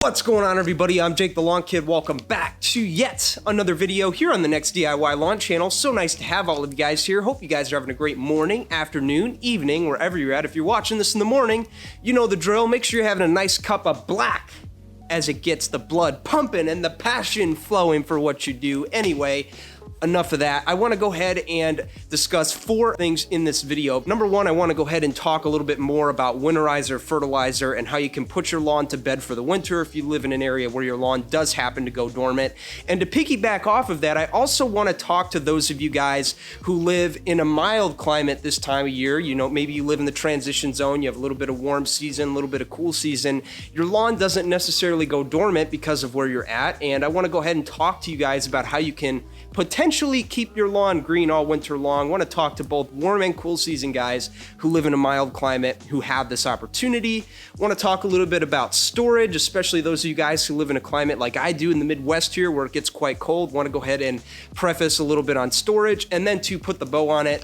What's going on, everybody? I'm Jake the Lawn Kid. Welcome back to yet another video here on the Next DIY Lawn channel. So nice to have all of you guys here. Hope you guys are having a great morning, afternoon, evening, wherever you're at. If you're watching this in the morning, you know the drill. Make sure you're having a nice cup of black as it gets the blood pumping and the passion flowing for what you do. Anyway, enough of that. I want to go ahead and discuss 4 things in this video. Number 1, I want to go ahead and talk a little bit more about Winterizer Fertilizer and how you can put your lawn to bed for the winter if you live in an area where your lawn does happen to go dormant. And to piggyback off of that, I also want to talk to those of you guys who live in a mild climate this time of year. You know, maybe you live in the transition zone, you have a little bit of warm season, a little bit of cool season. Your lawn doesn't necessarily go dormant because of where you're at. And I want to go ahead and talk to you guys about how you can potentially keep your lawn green all winter long. I want to talk to both warm and cool season guys who live in a mild climate who have this opportunity. I want to talk a little bit about storage, especially those of you guys who live in a climate like I do in the Midwest here where it gets quite cold. I want to go ahead and preface a little bit on storage, and then to put the bow on it,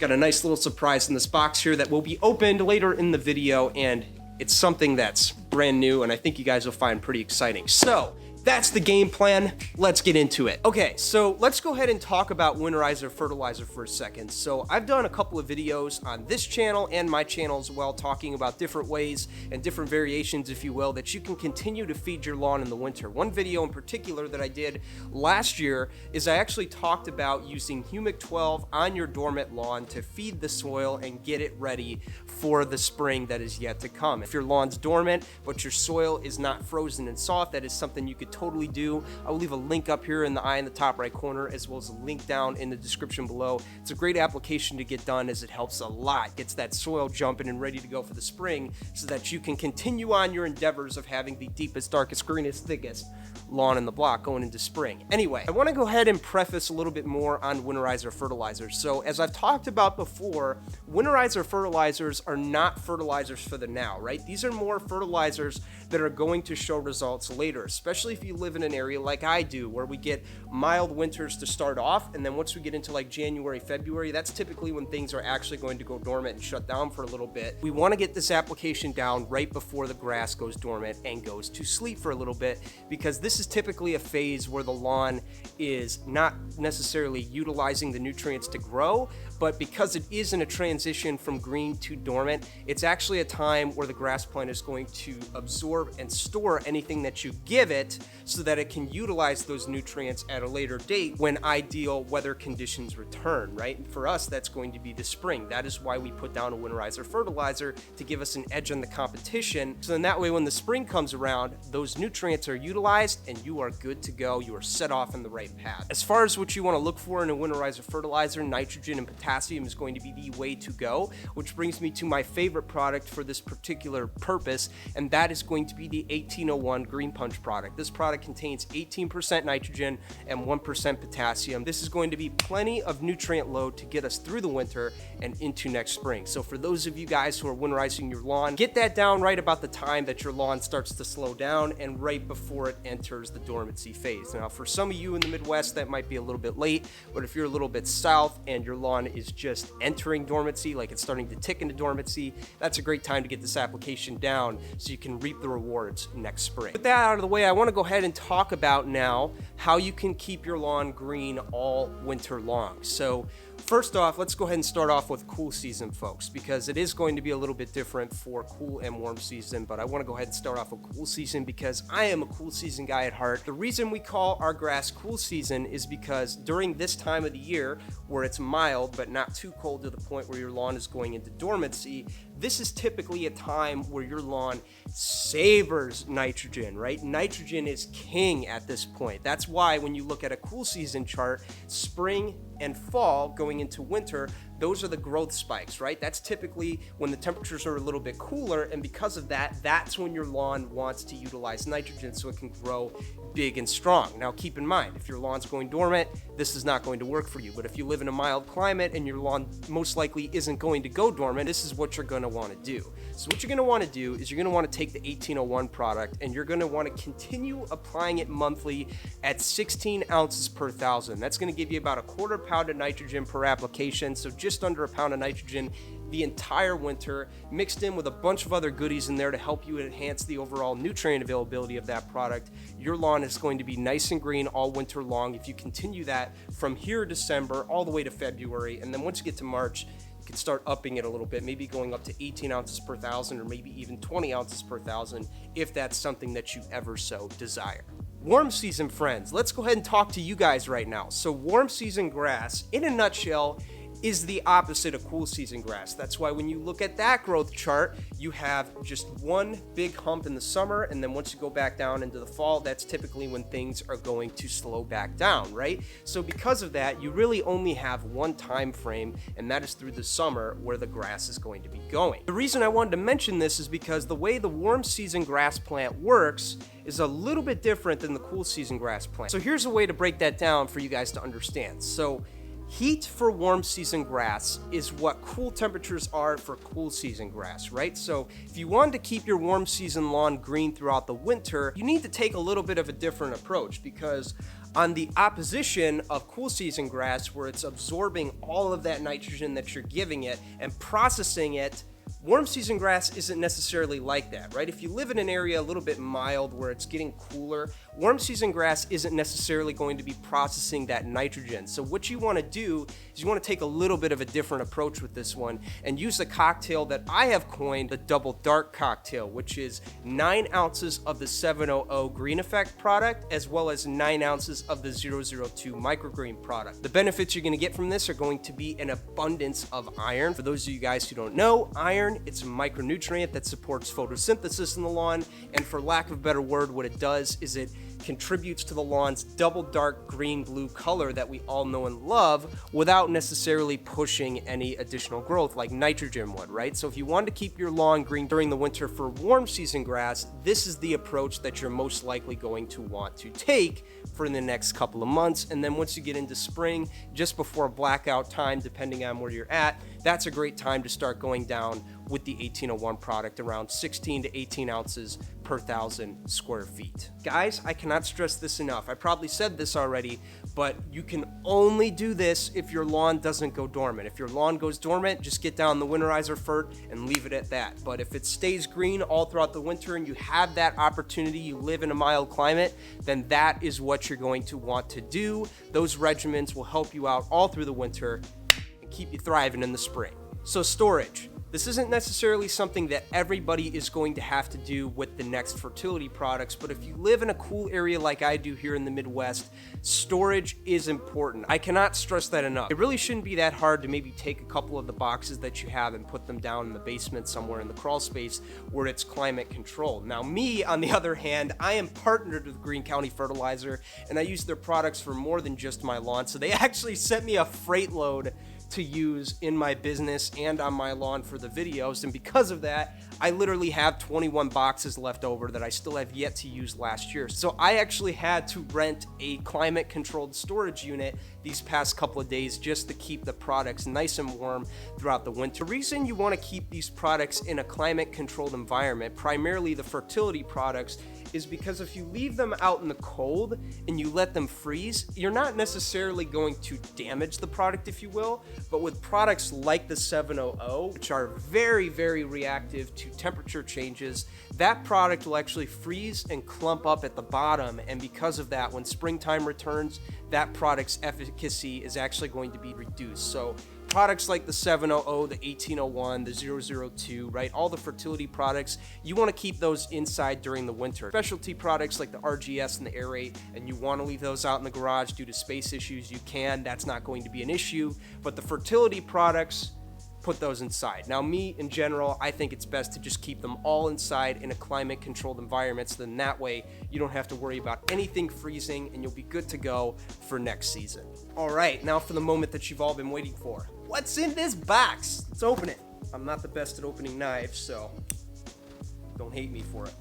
got a nice little surprise in this box here that will be opened later in the video, and it's something that's brand new and I think you guys will find pretty exciting. So that's the game plan. Let's get into it. Okay, so let's go ahead and talk about Winterizer Fertilizer for a second. So I've done a couple of videos on this channel and my channel as well, talking about different ways and different variations, if you will, that you can continue to feed your lawn in the winter. One video in particular that I did last year is I actually talked about using Humic 12 on your dormant lawn to feed the soil and get it ready for the spring that is yet to come. If your lawn's dormant, but your soil is not frozen and soft, that is something you could totally do. I will leave a link up here in the eye in the top right corner, as well as a link down in the description below. It's a great application to get done as it helps a lot, gets that soil jumping and ready to go for the spring so that you can continue on your endeavors of having the deepest, darkest, greenest, thickest lawn in the block going into spring. Anyway, I want to go ahead and preface a little bit more on Winterizer Fertilizers. So as I've talked about before, Winterizer Fertilizers are not fertilizers for the now, right? These are more fertilizers that are going to show results later, especially if you live in an area like I do, where we get mild winters to start off, and then once we get into like January, February, that's typically when things are actually going to go dormant and shut down for a little bit. We want to get this application down right before the grass goes dormant and goes to sleep for a little bit, because this is typically a phase where the lawn is not necessarily utilizing the nutrients to grow, but because it is in a transition from green to dormant, it's actually a time where the grass plant is going to absorb and store anything that you give it so that it can utilize those nutrients at a later date when ideal weather conditions return, right? For us, that's going to be the spring. That is why we put down a Winterizer Fertilizer, to give us an edge on the competition. So then that way, when the spring comes around, those nutrients are utilized and you are good to go. You are set off in the right path. As far as what you want to look for in a Winterizer Fertilizer, nitrogen and potassium is going to be the way to go, which brings me to my favorite product for this particular purpose, and that is going to be the 1801 ExtGreenepunch product. This product contains 18% nitrogen and 1% potassium. This is going to be plenty of nutrient load to get us through the winter and into next spring. So for those of you guys who are winterizing your lawn, get that down right about the time that your lawn starts to slow down and right before it enters the dormancy phase. Now, for some of you in the Midwest, that might be a little bit late, but if you're a little bit south and your lawn is just entering dormancy, like it's starting to tick into dormancy, that's a great time to get this application down so you can reap the rewards next spring. With that out of the way, I want to go ahead and talk about now how you can keep your lawn green all winter long. So first off, let's go ahead and start off with cool season, folks, because it is going to be a little bit different for cool and warm season, but I want to go ahead and start off with cool season because I am a cool season guy at heart. The reason we call our grass cool season is because during this time of the year where it's mild but not too cold to the point where your lawn is going into dormancy, this is typically a time where your lawn savors nitrogen, right? Nitrogen is king at this point. That's why when you look at a cool season chart, spring and fall going into winter, those are the growth spikes, right? That's typically when the temperatures are a little bit cooler, and because of that, that's when your lawn wants to utilize nitrogen so it can grow big and strong. Now, keep in mind, if your lawn's going dormant, this is not going to work for you. But if you live in a mild climate and your lawn most likely isn't going to go dormant, this is what you're going to want to do. So what you're going to want to do is you're going to want to take the 1801 product and you're going to want to continue applying it monthly at 16 ounces per thousand. That's going to give you about a quarter pound of nitrogen per application. So just under a pound of nitrogen the entire winter, mixed in with a bunch of other goodies in there to help you enhance the overall nutrient availability of that product. Your lawn is going to be nice and green all winter long if you continue that from here December all the way to February. And then once you get to March, you can start upping it a little bit, maybe going up to 18 ounces per thousand or maybe even 20 ounces per thousand if that's something that you ever so desire. Warm season friends, let's go ahead and talk to you guys right now. So warm season grass, in a nutshell, is the opposite of cool season grass. That's why when you look at that growth chart, you have just one big hump in the summer, and then once you go back down into the fall, that's typically when things are going to slow back down, right? So because of that, you really only have one time frame, and that is through the summer where the grass is going to be going. The reason I wanted to mention this is because the way the warm season grass plant works is a little bit different than the cool season grass plant. So here's a way to break that down for you guys to understand. So heat for warm season grass is what cool temperatures are for cool season grass, right? So if you wanted to keep your warm season lawn green throughout the winter, you need to take a little bit of a different approach, because on the opposition of cool season grass, where it's absorbing all of that nitrogen that you're giving it and processing it, warm season grass isn't necessarily like that, right? If you live in an area a little bit mild where it's getting cooler, warm season grass isn't necessarily going to be processing that nitrogen. So what you want to do is you want to take a little bit of a different approach with this one and use the cocktail that I have coined the double dark cocktail, which is 9 ounces of the 700 Green Effect product as well as 9 ounces of the 002 microgreen product. The benefits you're going to get from this are going to be an abundance of iron. For those of you guys who don't know, iron, it's a micronutrient that supports photosynthesis in the lawn, and for lack of a better word, what it does is it contributes to the lawn's double dark green-blue color that we all know and love without necessarily pushing any additional growth like nitrogen would, right? So if you want to keep your lawn green during the winter for warm season grass, this is the approach that you're most likely going to want to take for the next couple of months. And then once you get into spring, just before blackout time, depending on where you're at, that's a great time to start going down with the 1801 product, around 16 to 18 ounces per 1,000 square feet. Guys, I cannot stress this enough. I probably said this already, but you can only do this if your lawn doesn't go dormant. If your lawn goes dormant, just get down the Winterizer Fert and leave it at that. But if it stays green all throughout the winter and you have that opportunity, you live in a mild climate, then that is what you're going to want to do. Those regimens will help you out all through the winter and keep you thriving in the spring. So storage. This isn't necessarily something that everybody is going to have to do with the N-Ext fertility products, but if you live in a cool area like I do here in the Midwest, storage is important. I cannot stress that enough. It really shouldn't be that hard to maybe take a couple of the boxes that you have and put them down in the basement somewhere in the crawl space where it's climate controlled. Now me, on the other hand, I am partnered with Greene County Fertilizer, and I use their products for more than just my lawn, so they actually sent me a freight load to use in my business and on my lawn for the videos, and because of that, I literally have 21 boxes left over that I still have yet to use last year. So I actually had to rent a climate controlled storage unit these past couple of days just to keep the products nice and warm throughout the winter. The reason you want to keep these products in a climate controlled environment, primarily the fertility products, is because if you leave them out in the cold and you let them freeze, you're not necessarily going to damage the product, if you will, but with products like the 700, which are very, very reactive to temperature changes, that product will actually freeze and clump up at the bottom, and because of that, when springtime returns, that product's efficacy is actually going to be reduced. So products like the 700, the 1801, the 002, right? All the fertility products, you want to keep those inside during the winter. Specialty products like the RGS and the Aerate, and you want to leave those out in the garage due to space issues, you can. That's not going to be an issue. But the fertility products, put those inside. Now me, in general, I think it's best to just keep them all inside in a climate controlled environment, so then that way you don't have to worry about anything freezing and you'll be good to go for next season. All right, now for the moment that you've all been waiting for. What's in this box? Let's open it. I'm not the best at opening knives, so don't hate me for it.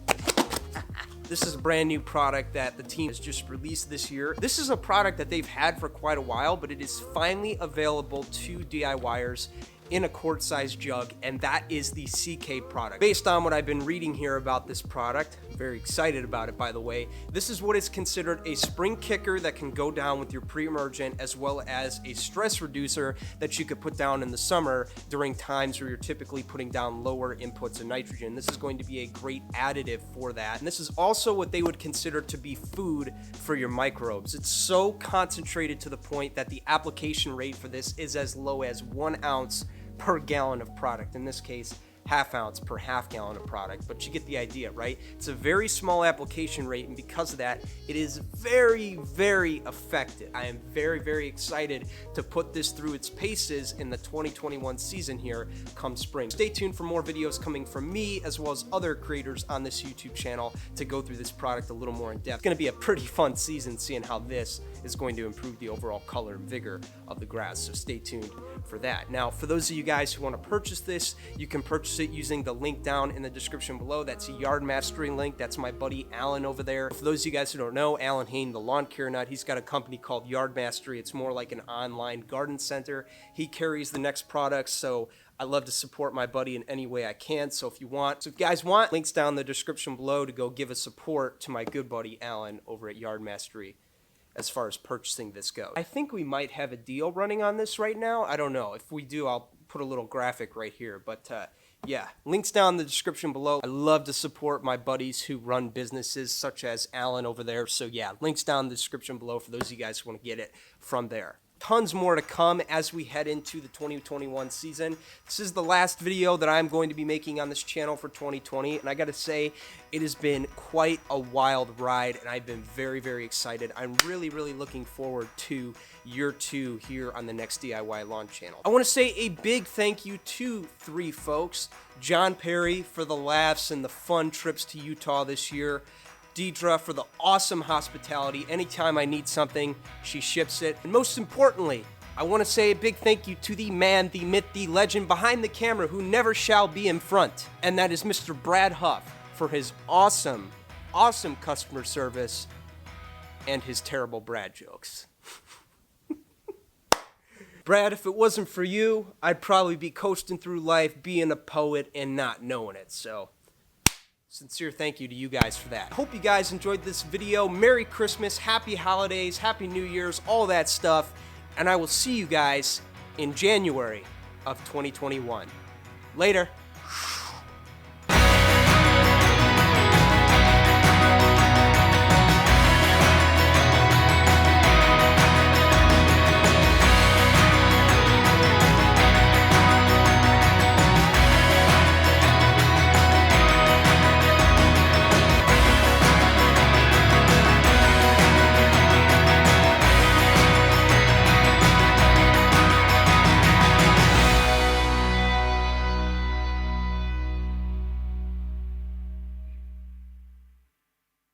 This is a brand new product that the team has just released this year. This is a product that they've had for quite a while, but it is finally available to DIYers in a quart-sized jug, and that is the CK product. Based on what I've been reading here about this product, Very excited about it, by the way. This is what is considered a spring kicker that can go down with your pre-emergent, as well as a stress reducer that you could put down in the summer during times where you're typically putting down lower inputs of nitrogen. This is going to be a great additive for that. And this is also what they would consider to be food for your microbes. It's so concentrated to the point that the application rate for this is as low as 1 ounce per gallon of product. In this case, ½ ounce per ½ gallon of product, but you get the idea, right? It's a very small application rate, and because of that, it is very, very effective. I am very, very excited to put this through its paces in the 2021 season here come spring. Stay tuned for more videos coming from me, as well as other creators on this YouTube channel to go through this product a little more in depth. It's gonna be a pretty fun season seeing how this is going to improve the overall color and vigor of the grass, so stay tuned for that. Now, for those of you guys who want to purchase this, you can purchase it using the link down in the description below. That's a Yard Mastery link. That's my buddy Alan over there. For those of you guys who don't know, Alan Hain, the lawn care nut, he's got a company called Yard Mastery. It's more like an online garden center. He carries the N-Ext products, so I love to support my buddy in any way I can. So if you guys want, links down in the description below to go give a support to my good buddy Alan over at Yard Mastery as far as purchasing this goes. I think we might have a deal running on this right now. I don't know. If we do, I'll put a little graphic right here. But yeah, links down in the description below. I love to support my buddies who run businesses such as Alan over there. So yeah, links down in the description below for those of you guys who want to get it from there. Tons more to come as we head into the 2021 season. This is the last video that I'm going to be making on this channel for 2020, and I gotta say, it has been quite a wild ride, and I've been very, very excited. I'm really, really looking forward to year 2 here on the Next DIY Lawn channel. I want to say a big thank you to 3 folks. John Perry for the laughs and the fun trips to Utah this year. Deidre for the awesome hospitality. Anytime I need something, she ships it. And most importantly, I want to say a big thank you to the man, the myth, the legend behind the camera who never shall be in front. And that is Mr. Brad Huff for his awesome, awesome customer service and his terrible Brad jokes. Brad, if it wasn't for you, I'd probably be coasting through life being a poet and not knowing it. So sincere thank you to you guys for that. Hope you guys enjoyed this video. Merry Christmas, Happy Holidays, Happy New Year's, all that stuff. And I will see you guys in January of 2021. Later.